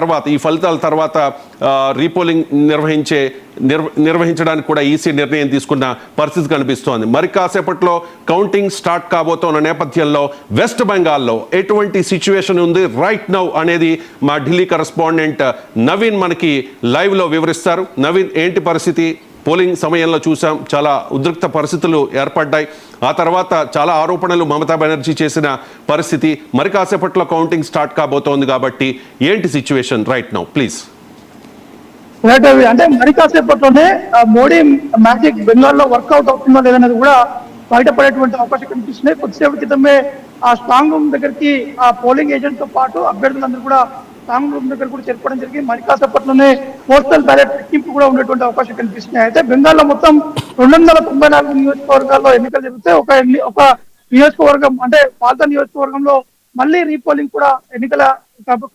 తర్వాత ఈ ఫలితాల తర్వాత రీపోలింగ్ నిర్వహించడానికి కూడా ఈసీ నిర్ణయం తీసుకున్న పరిస్థితి కనిపిస్తోంది. మరి కాసేపట్లో కౌంటింగ్ స్టార్ట్ కాబోతున్న నేపథ్యంలో వెస్ట్ బెంగాల్లో ఎటువంటి సిచ్యువేషన్ ఉంది రైట్ నౌ అనేది మా ఢిల్లీ కరెస్పాండెంట్ నవీన్ మనకి లైవ్లో వివరిస్తారు. నవీన్, ఏంటి పరిస్థితి? పోలింగ్ సమయంలో చూసాం, చాలా ఉద్రిక్త పరిస్థితులు ఏర్పడ్డాయి. ఆ తర్వాత చాలా ఆరోపణలు మమతా బెనర్జీ చేసిన పరిస్థితి. మరి కాసేపట్లో కౌంటింగ్ స్టార్ట్ కాబోతోంది కాబట్టి ఏంటి సిచ్యువేషన్ రైట్ నౌ ప్లీజ్? అంటే మరి కాసేపట్లోనే మోడీ మ్యాజిక్ బెంగాల్లో వర్కౌట్ అవుతుందో లేదనేది కూడా బయటపడేటువంటి అవకాశం కనిపిస్తున్నాయి. కొద్దిసేపటి క్రితమే ఆ స్ట్రాంగ్ రూమ్ దగ్గరికి ఆ పోలింగ్ ఏజెంట్ తో పాటు అభ్యర్థులందరూ కూడా స్ట్రాంగ్ రూమ్ దగ్గర కూడా చేరుకోవడం జరిగింది. మరి కాసేపట్లోనే పోస్టల్ బ్యాలెట్ లెక్కింపు కూడా ఉండేటువంటి అవకాశం కనిపిస్తున్నాయి. అయితే బెంగాల్లో మొత్తం 294 నియోజకవర్గాల్లో ఎన్నికలు జరిగితే ఒక నియోజకవర్గం అంటే పాల్తా నియోజకవర్గంలో మళ్ళీ రీపోలింగ్ కూడా ఎన్నికల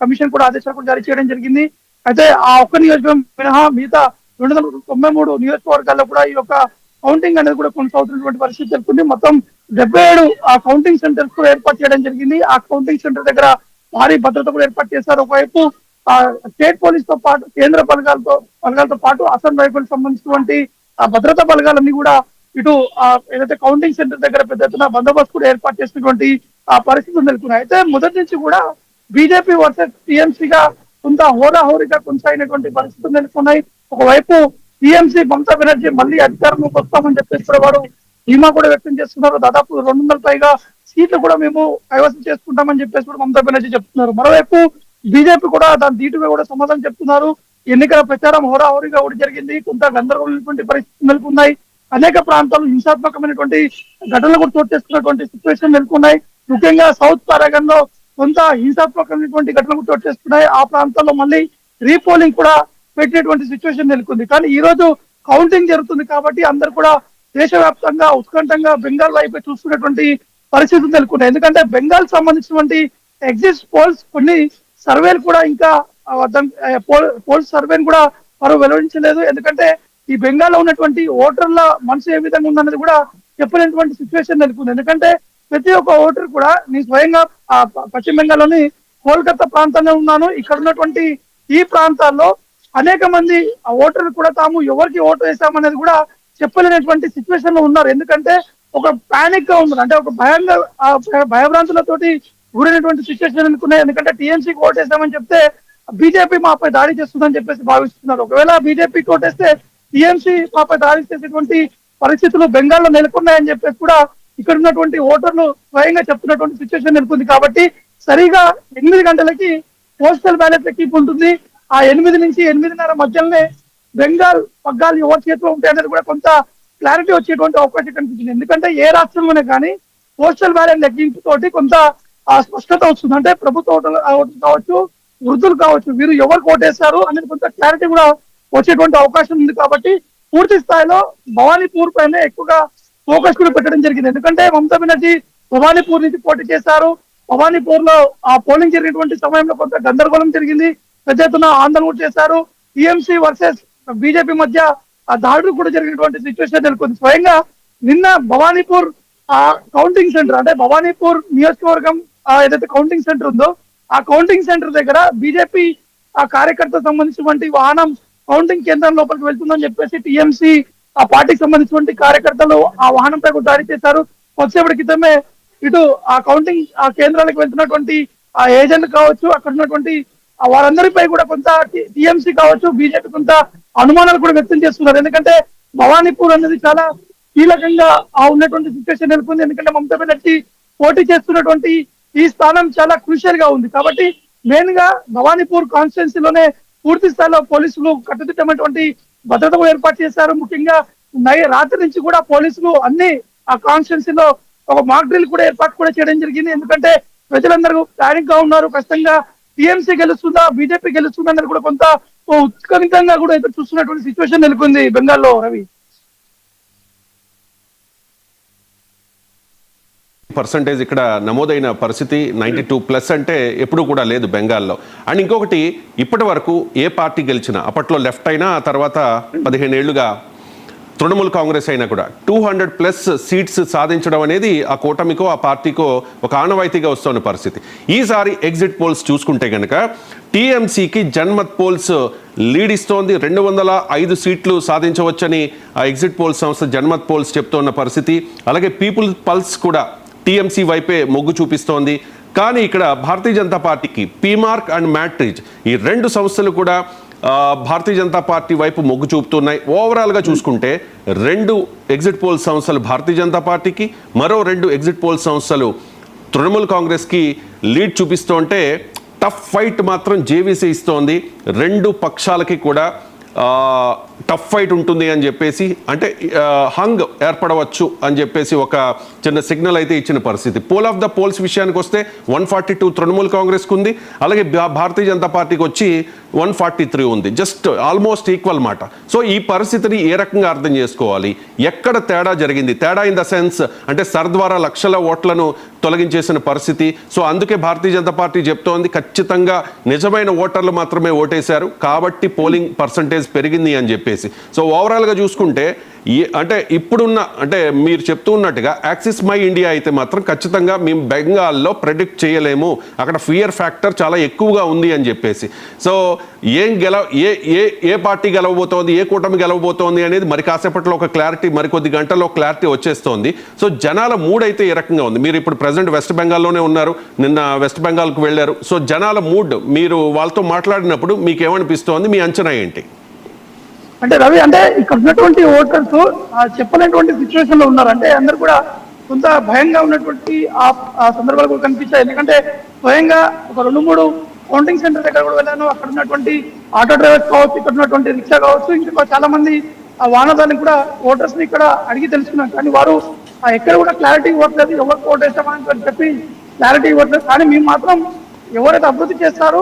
కమిషన్ కూడా ఆదేశాలు కూడా జారీ చేయడం జరిగింది. అయితే ఆ ఒక్క నియోజకవర్గం మినహా మిగతా 293 నియోజకవర్గాల్లో కూడా ఈ యొక్క కౌంటింగ్ అనేది కూడా కొనసాగుతున్నటువంటి పరిస్థితి తెలుపుతుంది. మొత్తం 77 ఆ కౌంటింగ్ సెంటర్స్ కూడా ఏర్పాటు చేయడం జరిగింది. ఆ కౌంటింగ్ సెంటర్ దగ్గర భారీ భద్రత కూడా ఏర్పాటు చేశారు. ఒకవైపు స్టేట్ పోలీస్ తో పాటు కేంద్ర బలగాలతో పాటు అసెంబ్లీ రైఫిల్స్ సంబంధించినటువంటి ఆ భద్రతా బలగాలన్నీ కూడా ఇటు ఏదైతే కౌంటింగ్ సెంటర్ దగ్గర పెద్ద ఎత్తున బందోబస్తు కూడా ఏర్పాటు చేసినటువంటి ఆ పరిస్థితులు నెలకొన్నాయి. అయితే మొదటి నుంచి కూడా బీజేపీ వర్సెస్ టీఎంసీగా కొంత హోరాహోరీగా కొనసాగినటువంటి పరిస్థితులు నెలకొన్నాయి. ఒకవైపు టీఎంసీ మమతా బెనర్జీ మళ్ళీ అధికారంలోకి వస్తామని చెప్పేసి కూడా వారు ధీమా కూడా వ్యక్తం చేస్తున్నారు. దాదాపు 200 పైగా సీట్లు కూడా మేము కైవసం చేసుకుంటామని చెప్పేసి కూడా మమతా బెనర్జీ చెప్తున్నారు. మరోవైపు బీజేపీ కూడా దాని ధీటుగా కూడా సమాధానం చెప్తున్నారు. ఎన్నికల ప్రచారం హోరాహోరీగా కూడా జరిగింది. కొంత గందరగోళమైనటువంటి పరిస్థితులు నెలకొన్నాయి. అనేక ప్రాంతాలు హింసాత్మకమైనటువంటి ఘటనలు కూడా చోటు చేసుకున్నటువంటి సిచ్యువేషన్ నెలకొన్నాయి. ముఖ్యంగా సౌత్ పారాగన్ లో కొంత హింసాత్మకమైనటువంటి ఘటనలు చోటు చేసుకున్నాయి. ఆ ప్రాంతాల్లో మళ్ళీ రీపోలింగ్ కూడా పెట్టినటువంటి సిచ్యువేషన్ నెలకొంది. కానీ ఈ రోజు కౌంటింగ్ జరుగుతుంది కాబట్టి అందరు కూడా దేశవ్యాప్తంగా ఉత్కంఠంగా బెంగాల్ వైపు చూస్తున్నటువంటి పరిస్థితులు నెలకొన్నాయి. ఎందుకంటే బెంగాల్ సంబంధించినటువంటి ఎగ్జిట్ పోల్స్ కొన్ని సర్వేలు కూడా ఇంకా పోల్స్ సర్వేని కూడా వారు వెల్లడించలేదు. ఎందుకంటే ఈ బెంగాల్లో ఉన్నటువంటి ఓటర్ల మనసు ఏ విధంగా ఉందన్నది కూడా చెప్పలేనటువంటి సిచ్యువేషన్ నెలకొంది. ఎందుకంటే ప్రతి ఒక్క ఓటర్ కూడా నేను స్వయంగా పశ్చిమ బెంగాల్లోని కోల్కతా ప్రాంతంలో ఉన్నాను. ఇక్కడ ఉన్నటువంటి ఈ ప్రాంతాల్లో అనేక మంది ఆ ఓటర్లు కూడా తాము ఎవరికి ఓటు వేసామనేది కూడా చెప్పలేనటువంటి సిచ్యువేషన్ లో ఉన్నారు. ఎందుకంటే ఒక పానిక్ గా ఉన్నారు, అంటే ఒక భయభ్రాంతులతోటి గురైనటువంటి సిచ్యువేషన్ అనుకున్నాయి. ఎందుకంటే టీఎంసీకి ఓటేసామని చెప్తే బీజేపీ మాపై దాడి చేస్తుందని చెప్పేసి భావిస్తున్నారు. ఒకవేళ బీజేపీకి ఓటేస్తే టీఎంసీ మాపై దాడి చేసేటువంటి పరిస్థితులు బెంగాల్లో నెలకొన్నాయని చెప్పేసి కూడా ఇక్కడ ఉన్నటువంటి ఓటర్లు స్వయంగా చెప్తున్నటువంటి సిచ్యువేషన్ నెలకొంది. కాబట్టి సరిగా 8 గంటలకి పోస్టల్ బ్యాలెట్ లెక్కింపు ఉంటుంది. ఆ 8 నుంచి 8:30 మధ్యలోనే బెంగాల్ పగ్గాలు ఎవరి చేతిలో ఉంటాయనేది కూడా కొంత క్లారిటీ వచ్చేటువంటి అవకాశం కనిపించింది. ఎందుకంటే ఏ రాష్ట్రంలోనే కానీ పోస్టల్ బ్యాలెట్ లెక్కింపు తోటి కొంత స్పష్టత వస్తుంది. అంటే ప్రభుత్వ ఓటర్లు కావచ్చు, వృద్ధులు కావచ్చు, వీరు ఎవరికి ఓటేస్తారు అనేది కొంత క్లారిటీ కూడా వచ్చేటువంటి అవకాశం ఉంది. కాబట్టి పూర్తి స్థాయిలో భవానీపూర్ పైన ఎక్కువగా ఫోకస్ కూడా పెట్టడం జరిగింది. ఎందుకంటే మమతా బెనర్జీ భవానీపూర్ నుంచి పోటీ చేశారు. భవానీపూర్ లో ఆ పోలింగ్ జరిగినటువంటి సమయంలో కొంత గందరగోళం జరిగింది, పెద్ద ఎత్తున ఆందోళన కూడా చేశారు. టీఎంసీ వర్సెస్ బీజేపీ మధ్య ఆ దాడులు కూడా జరిగినటువంటి సిచ్యువేషన్ నెలకొంది. స్వయంగా నిన్న భవానీపూర్ ఆ కౌంటింగ్ సెంటర్ అంటే భవానీపూర్ నియోజకవర్గం ఏదైతే కౌంటింగ్ సెంటర్ ఉందో ఆ కౌంటింగ్ సెంటర్ దగ్గర బీజేపీ ఆ కార్యకర్తలకు సంబంధించినటువంటి వాహనం కౌంటింగ్ కేంద్రం లోపలికి వెళ్తుందని చెప్పేసి టీఎంసీ ఆ పార్టీకి సంబంధించినటువంటి కార్యకర్తలు ఆ వాహనంపై కూడా దాడి చేశారు. కొద్దిసేపటి క్రితమే ఇటు ఆ కౌంటింగ్ ఆ కేంద్రాలకు వెళ్తున్నటువంటి ఆ ఏజెంట్ కావచ్చు, అక్కడ ఉన్నటువంటి వారందరిపై కూడా కొంత టీఎంసీ కావచ్చు, బీజేపీ కొంత అనుమానాలు కూడా వ్యక్తం చేస్తున్నారు. ఎందుకంటే భవానీపూర్ అనేది చాలా కీలకంగా ఉన్నటువంటి సిచ్యువేషన్ నెలకొంది. ఎందుకంటే మమతా బెనర్జీ పోటీ చేస్తున్నటువంటి ఈ స్థానం చాలా క్రూషియల్ గా ఉంది. కాబట్టి మెయిన్ గా భవానీపూర్ కాన్స్టిట్యున్సీలోనే పూర్తి స్థాయిలో పోలీసులు కట్టుదిట్టమైనటువంటి భద్రత కూడా ఏర్పాటు చేశారు. ముఖ్యంగా రాత్రి నుంచి కూడా పోలీసులు అన్ని ఆ కాన్స్టిట్యున్సీలో ఒక మాక్ డ్రిల్ కూడా ఏర్పాటు కూడా చేయడం జరిగింది. ఎందుకంటే ప్రజలందరూ ప్లానింగ్ గా ఉన్నారు. ఖచ్చితంగా టీఎంసీ గెలుస్తుందా బీజేపీ గెలుస్తుందా అనేది కూడా కొంత ఉత్కంఠంగా కూడా ఎదురు చూస్తున్నటువంటి సిచ్యువేషన్ నెలకొంది బెంగాల్లో. రవి, పర్సంటేజ్ ఇక్కడ నమోదైన పరిస్థితి 92+ అంటే ఎప్పుడు కూడా లేదు బెంగాల్లో. అండ్ ఇంకొకటి, ఇప్పటి వరకు ఏ పార్టీ గెలిచినా, అప్పట్లో లెఫ్ట్ అయినా ఆ తర్వాత 15 ఏళ్లుగా తృణమూల్ కాంగ్రెస్ అయినా కూడా 200+ సీట్స్ సాధించడం అనేది ఆ కూటమికో ఆ పార్టీకో ఒక ఆనవాయితీగా వస్తున్న పరిస్థితి. ఈసారి ఎగ్జిట్ పోల్స్ చూసుకుంటే కనుక టీఎంసీకి జన్మత్ పోల్స్ లీడ్ ఇస్తోంది. 205 సీట్లు సాధించవచ్చని ఆ ఎగ్జిట్ పోల్స్ సంస్థ జన్మత్ పోల్స్ చెప్తోన్న పరిస్థితి. అలాగే పీపుల్ పల్స్ కూడా టీఎంసీ వైపే మొగ్గు చూపిస్తోంది. కానీ ఇక్కడ భారతీయ జనతా పార్టీకి పీమార్క్ అండ్ మ్యాట్రిజ్ ఈ 2 సంస్థలు కూడా భారతీయ జనతా పార్టీ వైపు మొగ్గు చూపుతున్నాయి. ఓవరాల్గా చూసుకుంటే 2 ఎగ్జిట్ పోల్ సంస్థలు భారతీయ జనతా పార్టీకి, మరో 2 ఎగ్జిట్ పోల్ సంస్థలు తృణమూల్ కాంగ్రెస్కి లీడ్ చూపిస్తుంటే టఫ్ ఫైట్ మాత్రం జేవీసీ ఇస్తోంది. 2 పక్షాలకి కూడా టఫ్ ఫైట్ ఉంటుంది అని చెప్పేసి, అంటే హంగ్ ఏర్పడవచ్చు అని చెప్పేసి ఒక చిన్న సిగ్నల్ అయితే ఇచ్చిన పరిస్థితి. పోల్ ఆఫ్ ద పోల్స్ విషయానికి వస్తే 142 తృణమూల్ కాంగ్రెస్కి ఉంది, అలాగే భారతీయ జనతా పార్టీకి వచ్చి 143 ఉంది. జస్ట్ ఆల్మోస్ట్ ఈక్వల్ మాట. సో ఈ పరిస్థితిని ఏ రకంగా అర్థం చేసుకోవాలి? ఎక్కడ తేడా జరిగింది? తేడా ఇన్ ద సెన్స్ అంటే సర్ ద్వారా లక్షల ఓట్లను తొలగించేసిన పరిస్థితి. సో అందుకే భారతీయ జనతా పార్టీ చెప్తోంది ఖచ్చితంగా నిజమైన ఓటర్లు మాత్రమే ఓటేశారు కాబట్టి పోలింగ్ పర్సంటేజ్ పెరిగింది అని చెప్పేసి. సో ఓవరాల్గా చూసుకుంటే అంటే ఇప్పుడున్న అంటే మీరు చెప్తూ ఉన్నట్టుగా యాక్సిస్ మై ఇండియా అయితే మాత్రం ఖచ్చితంగా మేము బెంగాల్లో ప్రెడిక్ట్ చేయలేము, అక్కడ ఫియర్ ఫ్యాక్టర్ చాలా ఎక్కువగా ఉంది అని చెప్పేసి. సో ఏ పార్టీ గెలవబోతోంది, ఏ కూటమి గెలవబోతోంది అనేది మరి కాసేపట్లో ఒక క్లారిటీ, మరికొద్ది గంటల్లో క్లారిటీ వచ్చేస్తోంది. సో జనాల మూడ్ అయితే ఏ రకంగా ఉంది? మీరు ఇప్పుడు ప్రజెంట్ వెస్ట్ బెంగాల్లోనే ఉన్నారు, నిన్న వెస్ట్ బెంగాల్కు వెళ్ళారు. సో జనాల మూడ్ మీరు వాళ్ళతో మాట్లాడినప్పుడు మీకు ఏమనిపిస్తోంది? మీ అంచనా ఏంటి? అంటే రవి, అంటే ఇక్కడ ఉన్నటువంటి ఓటర్స్ చెప్పలేనటువంటి సిచ్యువేషన్ లో ఉన్నారు. అంటే అందరు కూడా కొంత భయంగా ఉన్నటువంటి ఆ సందర్భాలు కూడా కనిపించాయి. ఎందుకంటే స్వయంగా ఒక 2-3 కౌంటింగ్ సెంటర్ దగ్గర కూడా వెళ్ళాను. అక్కడ ఉన్నటువంటి ఆటో డ్రైవర్స్ కావచ్చు, ఇక్కడ ఉన్నటువంటి రిక్షా కావచ్చు, ఇంకా చాలా మంది ఆ వాహనదారులకు కూడా ఓటర్స్ ని ఇక్కడ అడిగి తెలుసుకున్నాం. కానీ వారు ఎక్కడ కూడా క్లారిటీ ఇవ్వట్లేదు, ఎవరికి ఓటు వేస్తామని చెప్పి క్లారిటీ ఇవ్వట్లేదు. కానీ మేము మాత్రం ఎవరైతే అభివృద్ధి చేస్తారో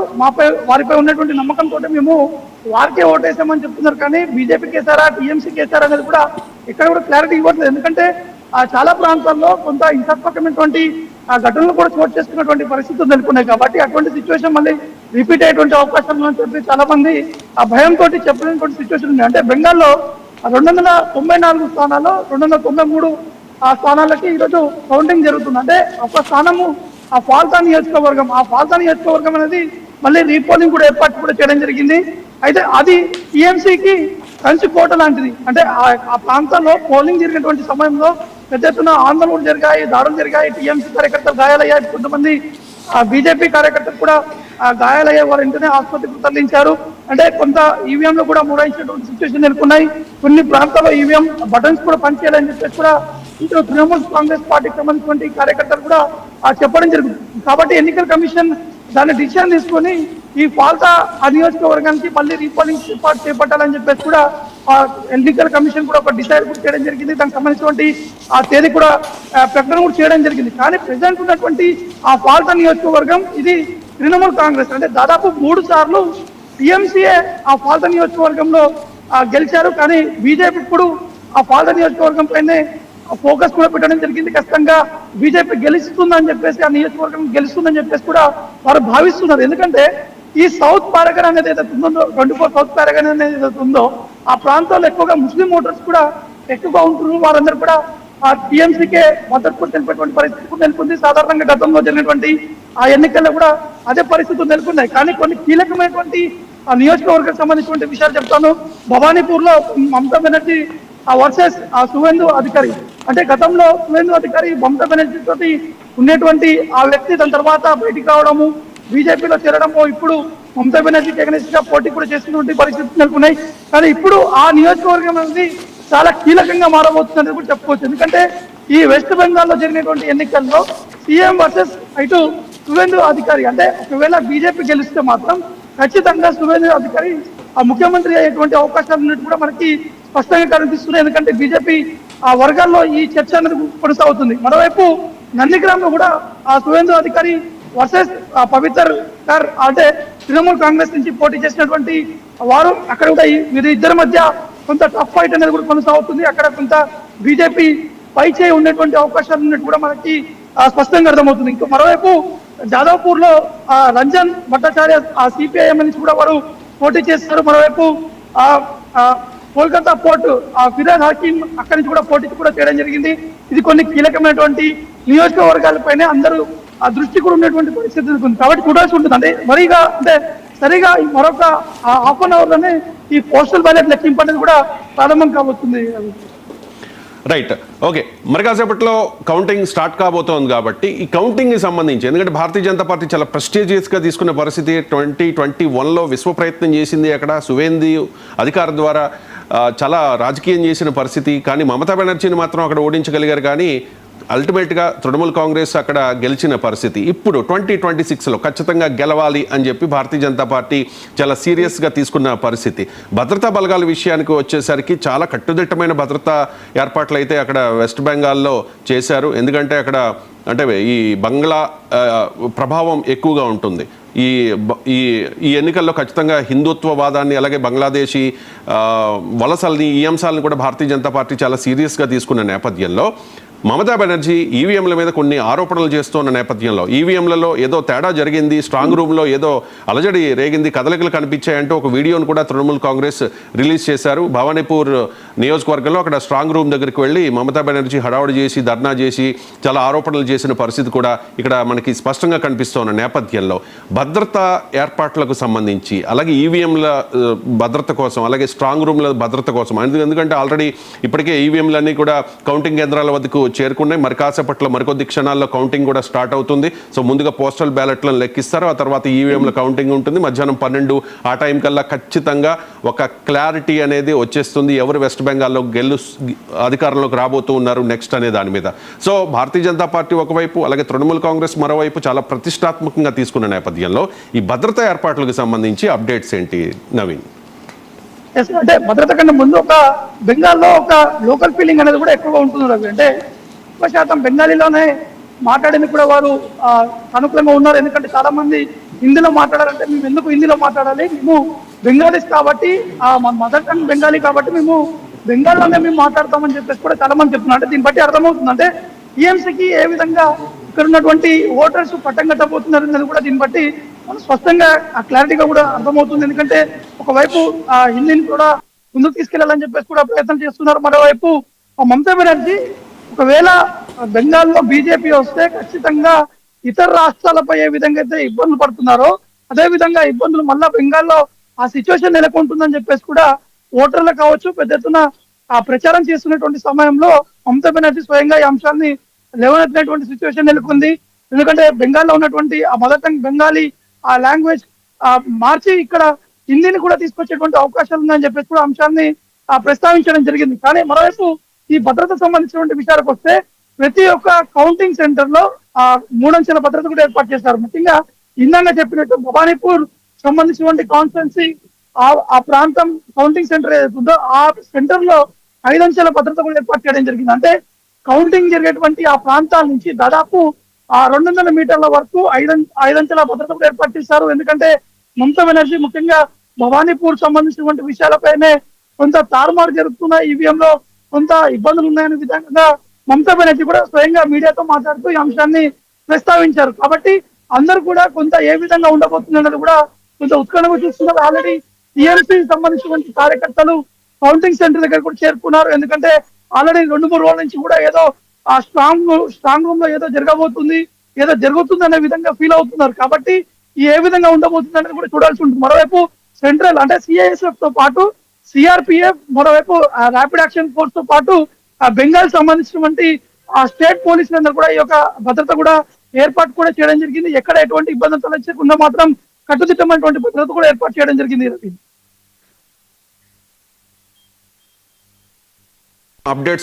వారిపై ఉన్నటువంటి నమ్మకంతో మేము వారికే ఓటేసామని చెప్తున్నారు. కానీ బీజేపీకి వేసారా, టీఎంసీకి వేసారా అనేది కూడా ఎక్కడ కూడా క్లారిటీ ఇవ్వట్లేదు. ఎందుకంటే చాలా ప్రాంతాల్లో కొంత హింసాత్మకమైనటువంటి ఘటనలు కూడా చోటు చేసుకున్నటువంటి పరిస్థితులు నెలకొన్నాయి. కాబట్టి అటువంటి సిచ్యువేషన్ మళ్ళీ రిపీట్ అయ్యేటువంటి అవకాశం ఉందని చెప్పి చాలా మంది ఆ భయంతో చెప్పలేనటువంటి సిచ్యువేషన్ ఉంది. అంటే బెంగాల్లో 294 స్థానాల్లో 293 స్థానాలకి ఈరోజు కౌంటింగ్ జరుగుతుంది. అంటే ఒక స్థానము ఆ ఫాల్తా నియోజకవర్గం, ఆ ఫాల్తా నియోజకవర్గం అనేది మళ్ళీ రీపోలింగ్ కూడా ఏర్పాటు కూడా చేయడం జరిగింది. అయితే అది టీఎంసీకి కంచుకోట లాంటిది. అంటే ఆ ప్రాంతాల్లో పోలింగ్ జరిగినటువంటి సమయంలో పెద్ద ఎత్తున ఆందోళనలు జరిగాయి, దాడులు జరిగాయి, టీఎంసీ కార్యకర్తలు గాయాలయ్యాయి, కొంతమంది బీజేపీ కార్యకర్తలు కూడా గాయాలయ్యే వారు వెంటనే ఆసుపత్రికి తరలించారు. అంటే కొంత ఈవీఎంలు కూడా మూడాయించినటువంటి సిచ్యువేషన్ నెలకొన్నాయి. కొన్ని ప్రాంతాల్లో ఈవీఎం బటన్స్ కూడా పనిచేయాలని చెప్పేసి కూడా ఇటు తృణమూల్ కాంగ్రెస్ పార్టీకి సంబంధించినటువంటి కార్యకర్తలు కూడా చెప్పడం జరుగుతుంది. కాబట్టి ఎన్నికల కమిషన్ దాన్ని డిసిషన్ తీసుకొని ఈ ఫాల్తా నియోజకవర్గానికి మళ్ళీ రీపోలింగ్ చేపట్టాలని చెప్పేసి కూడా ఎన్నికల కమిషన్ కూడా ఒక డిసైడ్ కూడా చేయడం జరిగింది. దానికి సంబంధించినటువంటి ఆ తేదీ కూడా ప్రకటన కూడా చేయడం జరిగింది. కానీ ప్రెసిడెంట్ ఉన్నటువంటి ఆ ఫాల్తా నియోజకవర్గం ఇది తృణమూల్ కాంగ్రెస్, అంటే దాదాపు 3 సార్లు టీఎంసీఏ ఆ ఫాల్తా నియోజకవర్గంలో గెలిచారు. కానీ బీజేపీ ఇప్పుడు ఆ ఫాల్తా నియోజకవర్గం పైనే ఫోకస్ కూడా పెట్టడం జరిగింది. ఖచ్చితంగా బీజేపీ గెలుస్తుందని చెప్పేసి, ఆ నియోజకవర్గం గెలుస్తుందని చెప్పేసి కూడా వారు భావిస్తున్నారు. ఎందుకంటే ఈ సౌత్ పారగన్ అనేది ఏదైతే ఉందో, 24 సౌత్ పారగన్ అనేది ఏదైతే ఉందో, ఆ ప్రాంతాల్లో ఎక్కువగా ముస్లిం ఓటర్స్ కూడా ఎక్కువగా ఉంటున్నారు. వారందరూ కూడా ఆ టీఎంసీకే మద్దతు కూడా తెలిపేటువంటి పరిస్థితి కూడా నెలకొంది. సాధారణంగా గతంలో జరిగినటువంటి ఆ ఎన్నికల్లో కూడా అదే పరిస్థితులు నెలకొన్నాయి. కానీ కొన్ని కీలకమైనటువంటి ఆ నియోజకవర్గానికి సంబంధించిన విషయాలు చెప్తాను. భవానీపూర్ లో మమతా బెనర్జీ వర్సెస్ సువేందు అధికారి. అంటే గతంలో సువేందు అధికారి మమతా బెనర్జీ తోటి ఉన్నటువంటి ఆ వ్యక్తి దాని తర్వాత బయటికి రావడము, బీజేపీలో చేరడము, ఇప్పుడు మమతా బెనర్జీకి ఎగనెస్ట్ గా పోటీ కూడా చేస్తున్నటువంటి పరిస్థితులు నెలకొన్నాయి. కానీ ఇప్పుడు ఆ నియోజకవర్గం అనేది చాలా కీలకంగా మారబోతుందని కూడా చెప్పుకోవచ్చు. ఎందుకంటే ఈ వెస్ట్ బెంగాల్లో జరిగినటువంటి ఎన్నికల్లో సీఎం వర్సెస్ ఇటు సువేందు అధికారి. అంటే ఒకవేళ బీజేపీ గెలిస్తే మాత్రం ఖచ్చితంగా సువేందు అధికారి ఆ ముఖ్యమంత్రి అయ్యేటువంటి అవకాశాలు ఉన్నట్టు కూడా మనకి స్పష్టంగా కనిపిస్తున్నాయి. ఎందుకంటే బీజేపీ ఆ వర్గాల్లో ఈ చర్చ అనేది కొనసాగుతుంది. మరోవైపు నందిగ్రామ్ లో కూడా ఆ సువేందు అధికారి వర్సెస్ పవిత్ర గారు, అంటే తృణమూల్ కాంగ్రెస్ నుంచి పోటీ చేసినటువంటి వారు, అక్కడ కూడా వీరిద్దరి మధ్య కొంత టఫ్ ఫైట్ అనేది కూడా కొనసాగుతుంది. అక్కడ కొంత బీజేపీ పై చేయి ఉన్నటువంటి అవకాశాలు ఉన్నట్టు కూడా మనకి స్పష్టంగా అర్థమవుతుంది. ఇంకా మరోవైపు జాదవ్పూర్ లో రంజన్ భట్టాచార్య ఆ సిపిఐఎం నుంచి కూడా వారు పోటీ చేస్తారు. మరోవైపు కోల్కతా పోర్టు ఫిరాజ్ హకీం అక్కడి నుంచి కూడా పోటీ కూడా చేయడం జరిగింది. ఇది కొన్ని కీలకమైనటువంటి నియోజకవర్గాలపైనే అందరూ ఆ దృష్టి కూడా ఉన్నటువంటి పరిస్థితి ఉంది. కాబట్టి చూడాల్సి ఉంటుంది. అంటే మరీగా అంటే సరిగా ఈ మరొక హాఫ్ అన్ అవర్ లోనే ఈ పోస్టల్ బ్యాలెట్ లెక్కింపు అనేది కూడా ప్రారంభం కాబోతుంది. Right, okay. మరి కాసేపట్లో కౌంటింగ్ స్టార్ట్ కాబోతోంది కాబట్టి ఈ కౌంటింగ్కి సంబంధించి, ఎందుకంటే భారతీయ జనతా పార్టీ చాలా ప్రెస్టీజియస్గా తీసుకున్న పరిస్థితి 2021లో విశ్వ ప్రయత్నం చేసింది. అక్కడ సువేందు అధికారం ద్వారా చాలా రాజకీయం చేసిన పరిస్థితి. కానీ మమతా బెనర్జీని మాత్రం అక్కడ ఓడించగలిగారు. కానీ అల్టిమేట్గా తృణమూల్ కాంగ్రెస్ అక్కడ గెలిచిన పరిస్థితి. ఇప్పుడు 2026లో ఖచ్చితంగా గెలవాలి అని చెప్పి భారతీయ జనతా పార్టీ చాలా సీరియస్గా తీసుకున్న పరిస్థితి. భద్రతా బలగాల విషయానికి వచ్చేసరికి చాలా కట్టుదిట్టమైన భద్రతా ఏర్పాట్లు అయితే అక్కడ వెస్ట్ బెంగాల్లో చేశారు. ఎందుకంటే అక్కడ అంటే ఈ బంగ్లా ప్రభావం ఎక్కువగా ఉంటుంది. ఈ ఈ ఎన్నికల్లో ఖచ్చితంగా హిందుత్వవాదాన్ని, అలాగే బంగ్లాదేశీ వలసల్ని, ఈ అంశాలను కూడా భారతీయ జనతా పార్టీ చాలా సీరియస్గా తీసుకున్న నేపథ్యంలో మమతా బెనర్జీ ఈవీఎంల మీద కొన్ని ఆరోపణలు చేస్తున్న నేపథ్యంలో, ఈవీఎంలలో ఏదో తేడా జరిగింది, స్ట్రాంగ్ రూమ్లో ఏదో అలజడి రేగింది, కదలికలు కనిపించాయంటూ ఒక వీడియోను కూడా తృణమూల్ కాంగ్రెస్ రిలీజ్ చేశారు. భవానీపూర్ నియోజకవర్గంలో అక్కడ స్ట్రాంగ్ రూమ్ దగ్గరికి వెళ్ళి మమతా బెనర్జీ హడావుడి చేసి, ధర్నా చేసి చాలా ఆరోపణలు చేసిన పరిస్థితి కూడా ఇక్కడ మనకి స్పష్టంగా కనిపిస్తున్న నేపథ్యంలో భద్రతా ఏర్పాట్లకు సంబంధించి, అలాగే ఈవీఎంల భద్రత కోసం, అలాగే స్ట్రాంగ్ రూమ్ల భద్రత కోసం, ఎందుకంటే ఆల్రెడీ ఇప్పటికే ఈవీఎంలన్నీ కూడా కౌంటింగ్ కేంద్రాల వద్దకు చేరుకున్నాయి. మరి కాసేపట్లో మరికొద్ది క్షణాల్లో కౌంటింగ్ కూడా స్టార్ట్ అవుతుంది. సో ముందుగా పోస్టల్ బ్యాలెట్లను లెక్కిస్తారు, ఆ తర్వాత ఈవీఎంల కౌంటింగ్ ఉంటుంది. మధ్యాహ్నం 12 ఆ టైం కల్లా ఖచ్చితంగా ఒక క్లారిటీ అనేది వచ్చేస్తుంది, ఎవరు వెస్ట్ బెంగాల్లో అధికారంలోకి రాబోతూ ఉన్నారు నెక్స్ట్ అనే దాని మీద. సో భారతీయ జనతా పార్టీ ఒకవైపు, అలాగే తృణమూల్ కాంగ్రెస్ మరోవైపు చాలా ప్రతిష్టాత్మకంగా తీసుకున్న నేపథ్యంలో ఈ భద్రతా ఏర్పాట్లకు సంబంధించి అప్డేట్స్ ఏంటి నవీన్? అంటే భద్రత కన్నా ముందు ఒక బెంగాల్లో ఒక లోకల్ ఫీలింగ్ అనేది కూడా ఎక్కువగా ఉంటుంది రవి. అంటే ఎక్కువ శాతం బెంగాలీలోనే మాట్లాడేందుకు కూడా వారు అనుకూలంగా ఉన్నారు. ఎందుకంటే చాలా మంది హిందీలో మాట్లాడాలంటే మేము ఎందుకు హిందీలో మాట్లాడాలి, మేము బెంగాలీస్ కాబట్టి, మన మదర్ టంగ్ బెంగాలీ కాబట్టి మేము బెంగాల్లోనే మేము మాట్లాడతామని చెప్పేసి కూడా చాలా మంది చెప్తున్నారు. అంటే దీన్ని బట్టి అర్థమవుతుంది అంటే టీఎంసీకి ఏ విధంగా ఇక్కడ ఉన్నటువంటి ఓటర్స్ పట్టం కట్టబోతున్నారు అనేది కూడా దీన్ని బట్టి స్పష్టంగా క్లారిటీగా కూడా అర్థమవుతుంది. ఎందుకంటే ఒకవైపు హిందీని కూడా ముందుకు తీసుకెళ్లాలని చెప్పేసి కూడా ప్రయత్నం చేస్తున్నారు. మరోవైపు మమతా బెనర్జీ ఒకవేళ బెంగాల్లో బీజేపీ వస్తే ఖచ్చితంగా ఇతర రాష్ట్రాలపై ఏ విధంగా అయితే ఇబ్బందులు పడుతున్నారో అదే విధంగా ఇబ్బందులు మళ్ళా బెంగాల్లో ఆ సిచ్యువేషన్ నెలకొంటుందని చెప్పేసి కూడా ఓటర్లు కావచ్చు పెద్ద ఎత్తున ప్రచారం చేస్తున్నటువంటి సమయంలో మమతా బెనర్జీ స్వయంగా ఈ అంశాన్ని లేవనెత్తినటువంటి సిచ్యువేషన్ నెలకొంది. ఎందుకంటే బెంగాల్లో ఉన్నటువంటి ఆ మదర్ టంగ్ బెంగాలీ ఆ లాంగ్వేజ్ మార్చి ఇక్కడ హిందీని కూడా తీసుకొచ్చేటువంటి అవకాశాలు ఉన్నాయని చెప్పేసి కూడా అంశాన్ని ప్రస్తావించడం జరిగింది. కానీ మరోవైపు ఈ భద్రత సంబంధించినటువంటి విషయాలకు వస్తే ప్రతి ఒక్క కౌంటింగ్ సెంటర్ లో 3 అంచెల భద్రత కూడా ఏర్పాటు చేశారు. ముఖ్యంగా ఇందంగా చెప్పినట్టు భవానీపూర్ సంబంధించినటువంటి కాన్స్టిట్యున్సీ ఆ ప్రాంతం కౌంటింగ్ సెంటర్ ఏదైతుందో ఆ సెంటర్ లో 5 అంచెల భద్రత కూడా ఏర్పాటు చేయడం జరిగింది. అంటే కౌంటింగ్ జరిగేటువంటి ఆ ప్రాంతాల నుంచి దాదాపు 200 మీటర్ల వరకు 5 అంచెల భద్రత కూడా ఏర్పాటు చేశారు. ఎందుకంటే మమతా బెనర్జీ ముఖ్యంగా భవానీపూర్ సంబంధించినటువంటి విషయాలపైనే కొంత తారుమారు జరుగుతున్న ఈవీఎం లో కొంత ఇబ్బందులు ఉన్నాయనే విధంగా మమతా బెనర్జీ కూడా స్వయంగా మీడియాతో మాట్లాడుతూ ఈ అంశాన్ని ప్రస్తావించారు. కాబట్టి అందరూ కూడా కొంత ఏ విధంగా ఉండబోతుంది అన్నది కూడా కొంత ఉత్కంఠగా చూస్తున్నారు. ఆల్రెడీ టీఎంసీ సంబంధించినటువంటి కార్యకర్తలు కౌంటింగ్ సెంటర్ దగ్గర కూడా చేరుకున్నారు. ఎందుకంటే ఆల్రెడీ 2-3 రోజుల నుంచి కూడా ఏదో ఆ స్ట్రాంగ్ రూమ్ లో ఏదో జరగబోతుంది, ఏదో జరుగుతుంది అనే విధంగా ఫీల్ అవుతున్నారు. కాబట్టి ఏ విధంగా ఉండబోతుంది అనేది కూడా చూడాల్సి ఉంటుంది. మరోవైపు సెంట్రల్ అంటే సిఐఎస్ఎఫ్ తో పాటు సిఆర్పిఎఫ్, మరోవైపు ర్యాపిడ్ యాక్షన్ ఫోర్స్ తో పాటు బెంగాల్ సంబంధించినటువంటి స్టేట్ పోలీసులందరూ కూడా ఈ యొక్క భద్రత కూడా ఏర్పాటు కూడా చేయడం జరిగింది. ఎక్కడ ఎటువంటి ఇబ్బందులు తలెచ్చకుండా మాత్రం కట్టుదిట్టమైనటువంటి భద్రత కూడా ఏర్పాటు చేయడం జరిగింది. అప్డేట్స్